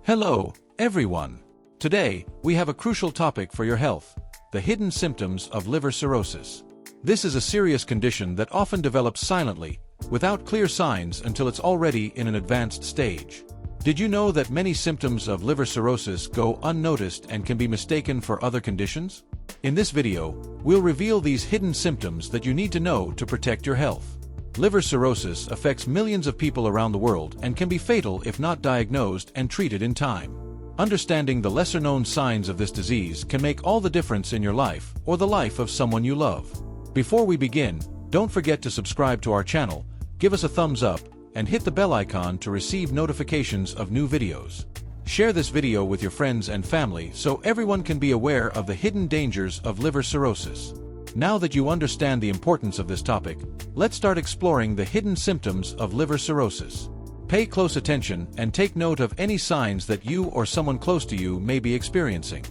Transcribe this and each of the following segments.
Hello, everyone. Today, we have a crucial topic for your health: the hidden symptoms of liver cirrhosis. This is a serious condition that often develops silently, without clear signs until it's already in an advanced stage. Did you know that many symptoms of liver cirrhosis go unnoticed and can be mistaken for other conditions? In this video, we'll reveal these hidden symptoms that you need to know to protect your health. Liver cirrhosis affects millions of people around the world and can be fatal if not diagnosed and treated in time. Understanding the lesser-known signs of this disease can make all the difference in your life or the life of someone you love. Before we begin, don't forget to subscribe to our channel, give us a thumbs up, and hit the bell icon to receive notifications of new videos. Share this video with your friends and family so everyone can be aware of the hidden dangers of liver cirrhosis. Now that you understand the importance of this topic, let's start exploring the hidden symptoms of liver cirrhosis. Pay close attention and take note of any signs that you or someone close to you may be experiencing.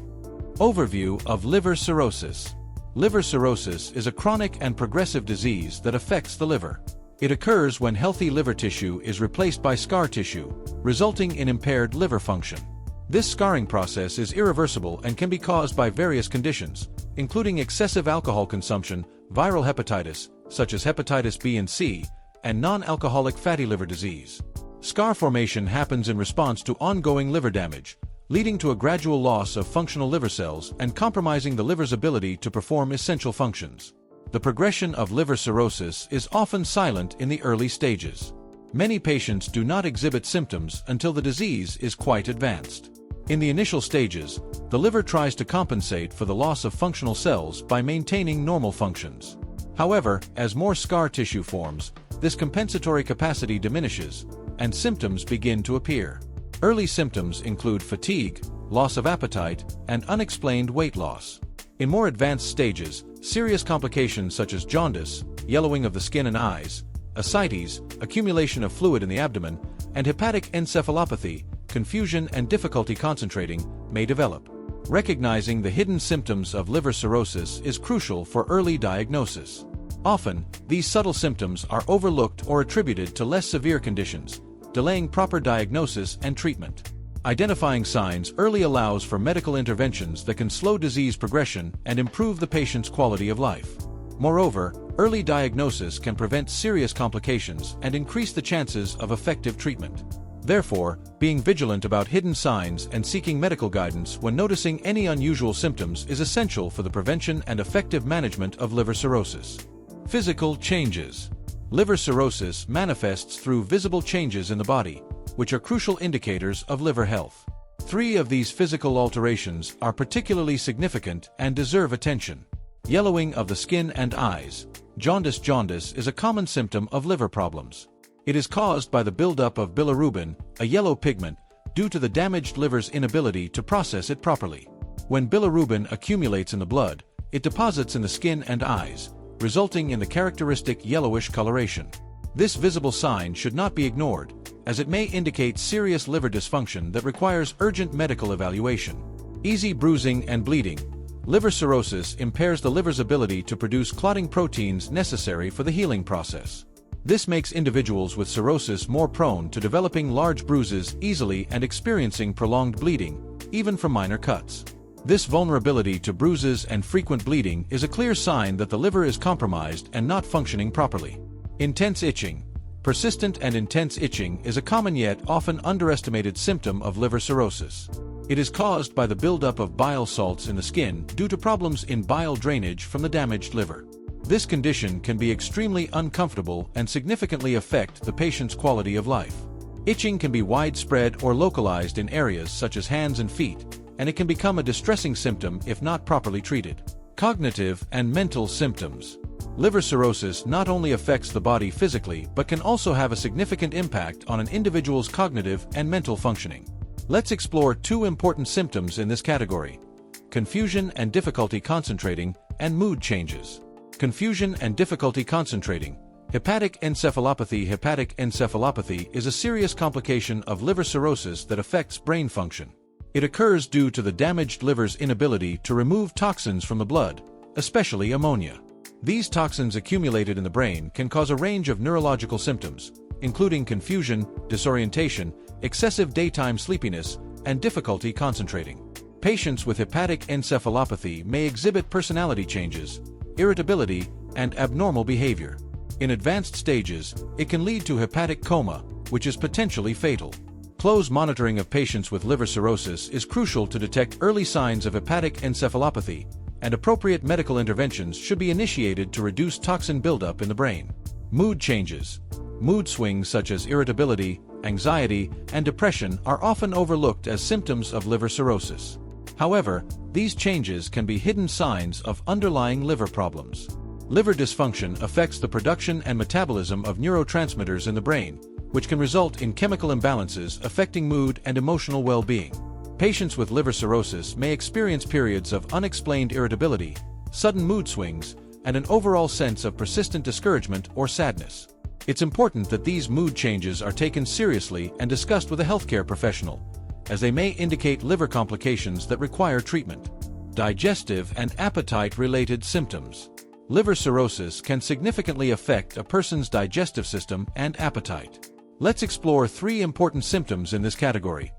Overview of liver cirrhosis. Liver cirrhosis is a chronic and progressive disease that affects the liver. It occurs when healthy liver tissue is replaced by scar tissue, resulting in impaired liver function. This scarring process is irreversible and can be caused by various conditions, including excessive alcohol consumption, viral hepatitis, such as hepatitis B and C, and non-alcoholic fatty liver disease. Scar formation happens in response to ongoing liver damage, leading to a gradual loss of functional liver cells and compromising the liver's ability to perform essential functions. The progression of liver cirrhosis is often silent in the early stages. Many patients do not exhibit symptoms until the disease is quite advanced. In the initial stages, the liver tries to compensate for the loss of functional cells by maintaining normal functions. However, as more scar tissue forms, this compensatory capacity diminishes, and symptoms begin to appear. Early symptoms include fatigue, loss of appetite, and unexplained weight loss. In more advanced stages, serious complications such as jaundice, yellowing of the skin and eyes, ascites, accumulation of fluid in the abdomen, and hepatic encephalopathy, confusion and difficulty concentrating, may develop. Recognizing the hidden symptoms of liver cirrhosis is crucial for early diagnosis. Often, these subtle symptoms are overlooked or attributed to less severe conditions, delaying proper diagnosis and treatment. Identifying signs early allows for medical interventions that can slow disease progression and improve the patient's quality of life. Moreover, early diagnosis can prevent serious complications and increase the chances of effective treatment. Therefore, being vigilant about hidden signs and seeking medical guidance when noticing any unusual symptoms is essential for the prevention and effective management of liver cirrhosis. Physical changes. Liver cirrhosis manifests through visible changes in the body, which are crucial indicators of liver health. 3 of these physical alterations are particularly significant and deserve attention. Yellowing of the skin and eyes. Jaundice is a common symptom of liver problems. It is caused by the buildup of bilirubin, a yellow pigment, due to the damaged liver's inability to process it properly. When bilirubin accumulates in the blood, it deposits in the skin and eyes, resulting in the characteristic yellowish coloration. This visible sign should not be ignored, as it may indicate serious liver dysfunction that requires urgent medical evaluation. Easy bruising and bleeding. Liver cirrhosis impairs the liver's ability to produce clotting proteins necessary for the healing process. This makes individuals with cirrhosis more prone to developing large bruises easily and experiencing prolonged bleeding, even from minor cuts. This vulnerability to bruises and frequent bleeding is a clear sign that the liver is compromised and not functioning properly. Intense itching. Persistent and intense itching is a common yet often underestimated symptom of liver cirrhosis. It is caused by the buildup of bile salts in the skin due to problems in bile drainage from the damaged liver. This condition can be extremely uncomfortable and significantly affect the patient's quality of life. Itching can be widespread or localized in areas such as hands and feet, and it can become a distressing symptom if not properly treated. Cognitive and mental symptoms. Liver cirrhosis not only affects the body physically but can also have a significant impact on an individual's cognitive and mental functioning. Let's explore 2 important symptoms in this category: confusion and difficulty concentrating, and mood changes. Confusion and difficulty concentrating. Hepatic encephalopathy. Hepatic encephalopathy is a serious complication of liver cirrhosis that affects brain function. It occurs due to the damaged liver's inability to remove toxins from the blood, especially ammonia. These toxins accumulated in the brain can cause a range of neurological symptoms, including confusion, disorientation, excessive daytime sleepiness, and difficulty concentrating. Patients with hepatic encephalopathy may exhibit personality changes, irritability, and abnormal behavior. In advanced stages, it can lead to hepatic coma, which is potentially fatal. Close monitoring of patients with liver cirrhosis is crucial to detect early signs of hepatic encephalopathy, and appropriate medical interventions should be initiated to reduce toxin buildup in the brain. Mood changes. Mood swings such as irritability, anxiety, and depression are often overlooked as symptoms of liver cirrhosis. However, these changes can be hidden signs of underlying liver problems. Liver dysfunction affects the production and metabolism of neurotransmitters in the brain, which can result in chemical imbalances affecting mood and emotional well-being. Patients with liver cirrhosis may experience periods of unexplained irritability, sudden mood swings, and an overall sense of persistent discouragement or sadness. It's important that these mood changes are taken seriously and discussed with a healthcare professional, as they may indicate liver complications that require treatment. Digestive and appetite-related symptoms. Liver cirrhosis can significantly affect a person's digestive system and appetite. Let's explore 3 important symptoms in this category: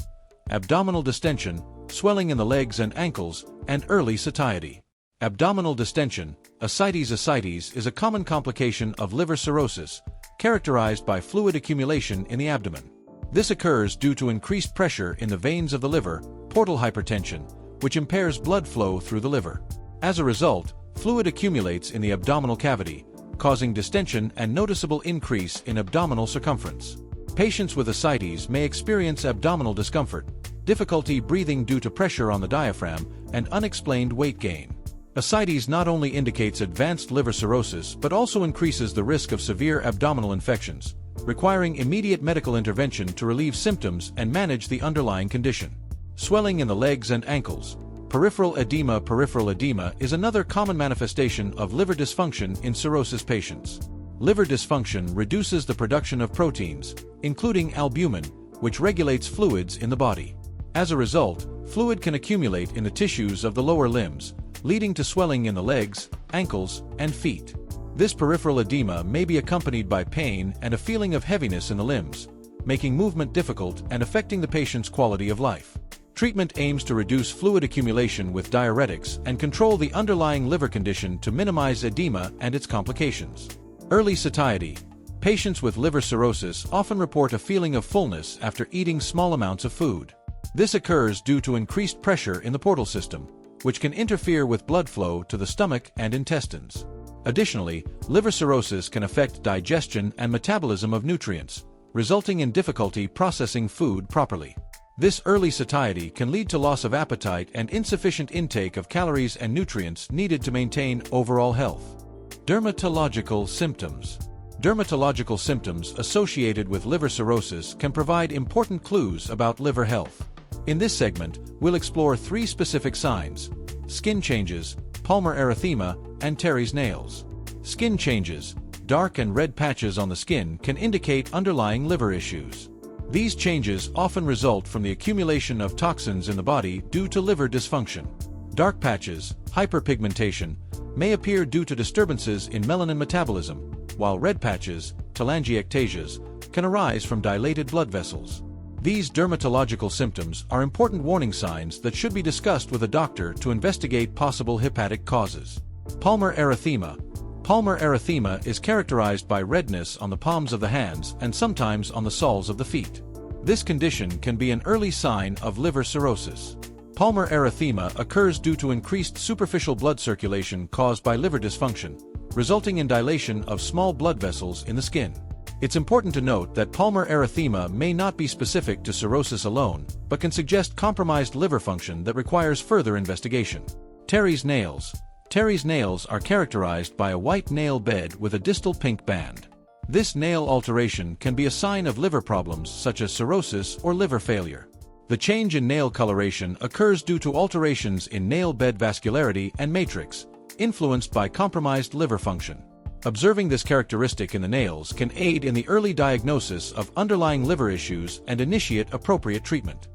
abdominal distension, swelling in the legs and ankles, and early satiety. Abdominal distension, ascites. Ascites is a common complication of liver cirrhosis, characterized by fluid accumulation in the abdomen. This occurs due to increased pressure in the veins of the liver, portal hypertension, which impairs blood flow through the liver. As a result, fluid accumulates in the abdominal cavity, causing distension and noticeable increase in abdominal circumference. Patients with ascites may experience abdominal discomfort, difficulty breathing due to pressure on the diaphragm, and unexplained weight gain. Ascites not only indicates advanced liver cirrhosis but also increases the risk of severe abdominal infections, requiring immediate medical intervention to relieve symptoms and manage the underlying condition. Swelling in the legs and ankles. Peripheral edema. Peripheral edema is another common manifestation of liver dysfunction in cirrhosis patients. Liver dysfunction reduces the production of proteins, including albumin, which regulates fluids in the body. As a result, fluid can accumulate in the tissues of the lower limbs, leading to swelling in the legs, ankles, and feet. This peripheral edema may be accompanied by pain and a feeling of heaviness in the limbs, making movement difficult and affecting the patient's quality of life. Treatment aims to reduce fluid accumulation with diuretics and control the underlying liver condition to minimize edema and its complications. Early satiety. Patients with liver cirrhosis often report a feeling of fullness after eating small amounts of food. This occurs due to increased pressure in the portal system, which can interfere with blood flow to the stomach and intestines. Additionally, liver cirrhosis can affect digestion and metabolism of nutrients, resulting in difficulty processing food properly. This early satiety can lead to loss of appetite and insufficient intake of calories and nutrients needed to maintain overall health. Dermatological symptoms. Dermatological symptoms associated with liver cirrhosis can provide important clues about liver health. In this segment, we'll explore 3 specific signs: skin changes, palmar erythema, and Terry's nails. Skin changes. Dark and red patches on the skin can indicate underlying liver issues. These changes often result from the accumulation of toxins in the body due to liver dysfunction. Dark patches, hyperpigmentation, may appear due to disturbances in melanin metabolism, while red patches, telangiectasias, can arise from dilated blood vessels. These dermatological symptoms are important warning signs that should be discussed with a doctor to investigate possible hepatic causes. Palmar erythema. Palmar erythema is characterized by redness on the palms of the hands and sometimes on the soles of the feet. This condition can be an early sign of liver cirrhosis. Palmar erythema occurs due to increased superficial blood circulation caused by liver dysfunction, resulting in dilation of small blood vessels in the skin. It's important to note that palmar erythema may not be specific to cirrhosis alone, but can suggest compromised liver function that requires further investigation. Terry's nails. Terry's nails are characterized by a white nail bed with a distal pink band. This nail alteration can be a sign of liver problems such as cirrhosis or liver failure. The change in nail coloration occurs due to alterations in nail bed vascularity and matrix, influenced by compromised liver function. Observing this characteristic in the nails can aid in the early diagnosis of underlying liver issues and initiate appropriate treatment.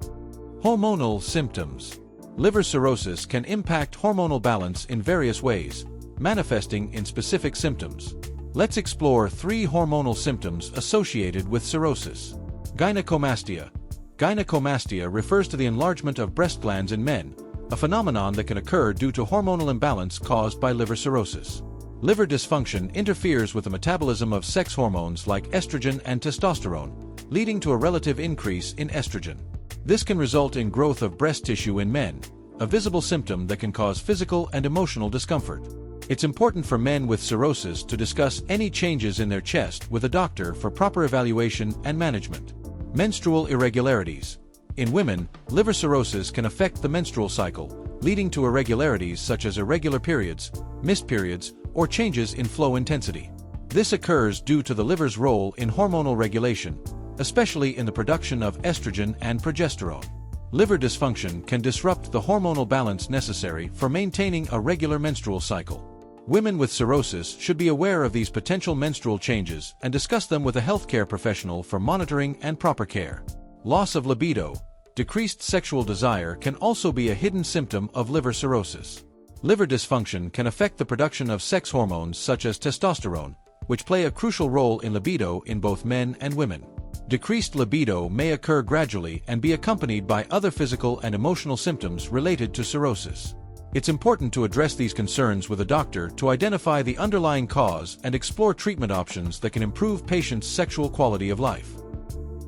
Hormonal symptoms. Liver cirrhosis can impact hormonal balance in various ways, manifesting in specific symptoms. Let's explore 3 hormonal symptoms associated with cirrhosis. Gynecomastia. Gynecomastia refers to the enlargement of breast glands in men, a phenomenon that can occur due to hormonal imbalance caused by liver cirrhosis. Liver dysfunction interferes with the metabolism of sex hormones like estrogen and testosterone, leading to a relative increase in estrogen. This can result in growth of breast tissue in men, a visible symptom that can cause physical and emotional discomfort. It's important for men with cirrhosis to discuss any changes in their chest with a doctor for proper evaluation and management. Menstrual irregularities. In women, liver cirrhosis can affect the menstrual cycle, leading to irregularities such as irregular periods, missed periods, or changes in flow intensity. This occurs due to the liver's role in hormonal regulation, especially in the production of estrogen and progesterone. Liver dysfunction can disrupt the hormonal balance necessary for maintaining a regular menstrual cycle. Women with cirrhosis should be aware of these potential menstrual changes and discuss them with a healthcare professional for monitoring and proper care. Loss of libido. Decreased sexual desire can also be a hidden symptom of liver cirrhosis. Liver dysfunction can affect the production of sex hormones such as testosterone, which play a crucial role in libido in both men and women. Decreased libido may occur gradually and be accompanied by other physical and emotional symptoms related to cirrhosis. It's important to address these concerns with a doctor to identify the underlying cause and explore treatment options that can improve patients' sexual quality of life.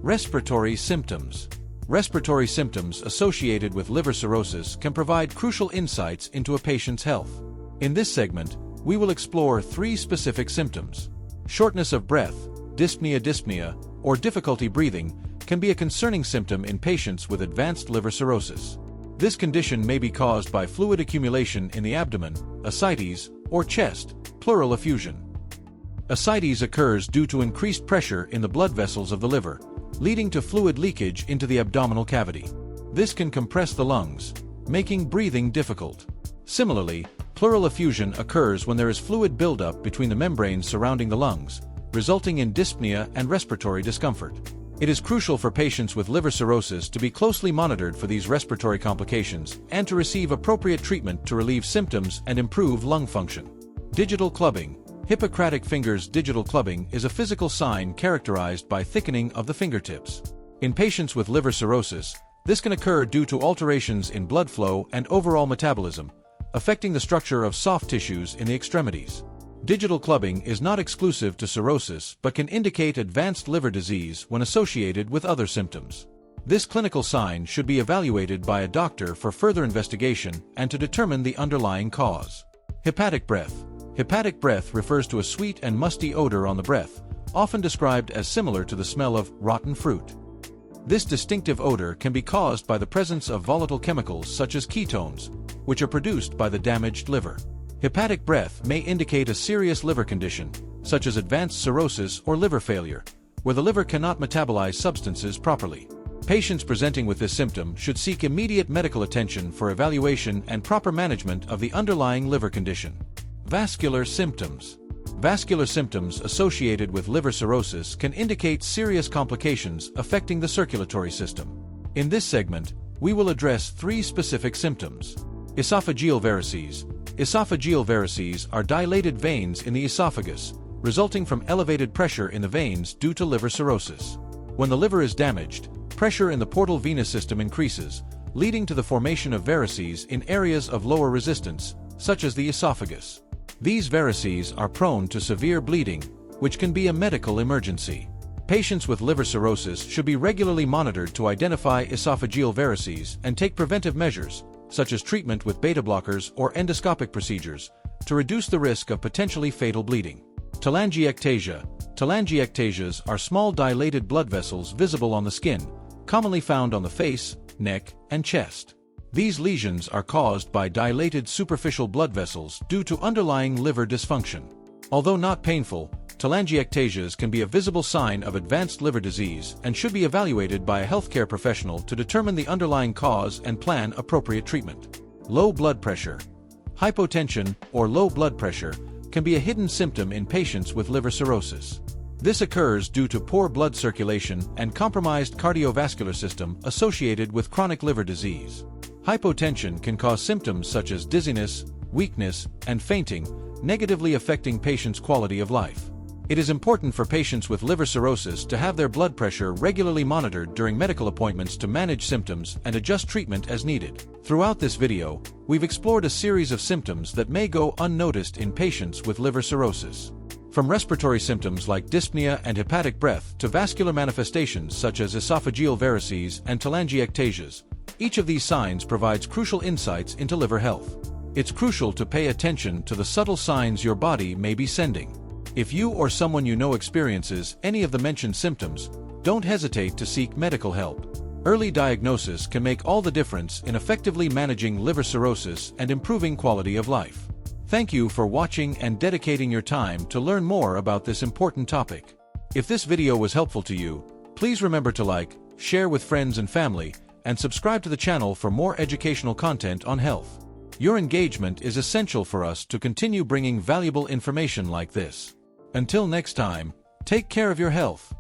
Respiratory symptoms. Respiratory symptoms associated with liver cirrhosis can provide crucial insights into a patient's health. In this segment, we will explore 3 specific symptoms. Shortness of breath, dyspnea, or difficulty breathing can be a concerning symptom in patients with advanced liver cirrhosis. This condition may be caused by fluid accumulation in the abdomen, ascites, or chest, pleural effusion. Ascites occurs due to increased pressure in the blood vessels of the liver, leading to fluid leakage into the abdominal cavity. This can compress the lungs, making breathing difficult. Similarly, pleural effusion occurs when there is fluid buildup between the membranes surrounding the lungs, resulting in dyspnea and respiratory discomfort. It is crucial for patients with liver cirrhosis to be closely monitored for these respiratory complications and to receive appropriate treatment to relieve symptoms and improve lung function. Digital clubbing. Hippocratic fingers. Digital clubbing is a physical sign characterized by thickening of the fingertips. In patients with liver cirrhosis, this can occur due to alterations in blood flow and overall metabolism, affecting the structure of soft tissues in the extremities. Digital clubbing is not exclusive to cirrhosis but can indicate advanced liver disease when associated with other symptoms. This clinical sign should be evaluated by a doctor for further investigation and to determine the underlying cause. Hepatic breath. Hepatic breath refers to a sweet and musty odor on the breath, often described as similar to the smell of rotten fruit. This distinctive odor can be caused by the presence of volatile chemicals such as ketones, which are produced by the damaged liver. Hepatic breath may indicate a serious liver condition, such as advanced cirrhosis or liver failure, where the liver cannot metabolize substances properly. Patients presenting with this symptom should seek immediate medical attention for evaluation and proper management of the underlying liver condition. Vascular symptoms. Vascular symptoms associated with liver cirrhosis can indicate serious complications affecting the circulatory system. In this segment, we will address 3 specific symptoms. Esophageal varices. Esophageal varices are dilated veins in the esophagus, resulting from elevated pressure in the veins due to liver cirrhosis. When the liver is damaged, pressure in the portal venous system increases, leading to the formation of varices in areas of lower resistance, such as the esophagus. These varices are prone to severe bleeding, which can be a medical emergency. Patients with liver cirrhosis should be regularly monitored to identify esophageal varices and take preventive measures, such as treatment with beta blockers or endoscopic procedures, to reduce the risk of potentially fatal bleeding. Telangiectasia. Telangiectasias are small dilated blood vessels visible on the skin, commonly found on the face, neck, and chest. These lesions are caused by dilated superficial blood vessels due to underlying liver dysfunction. Although not painful, telangiectasias can be a visible sign of advanced liver disease and should be evaluated by a healthcare professional to determine the underlying cause and plan appropriate treatment. Low blood pressure. Hypotension, or low blood pressure, can be a hidden symptom in patients with liver cirrhosis. This occurs due to poor blood circulation and compromised cardiovascular system associated with chronic liver disease. Hypotension can cause symptoms such as dizziness, weakness, and fainting, negatively affecting patients' quality of life. It is important for patients with liver cirrhosis to have their blood pressure regularly monitored during medical appointments to manage symptoms and adjust treatment as needed. Throughout this video, we've explored a series of symptoms that may go unnoticed in patients with liver cirrhosis. From respiratory symptoms like dyspnea and hepatic breath to vascular manifestations such as esophageal varices and telangiectasias, each of these signs provides crucial insights into liver health. It's crucial to pay attention to the subtle signs your body may be sending. If you or someone you know experiences any of the mentioned symptoms, don't hesitate to seek medical help. Early diagnosis can make all the difference in effectively managing liver cirrhosis and improving quality of life. Thank you for watching and dedicating your time to learn more about this important topic. If this video was helpful to you, please remember to like, share with friends and family, and subscribe to the channel for more educational content on health. Your engagement is essential for us to continue bringing valuable information like this. Until next time, take care of your health.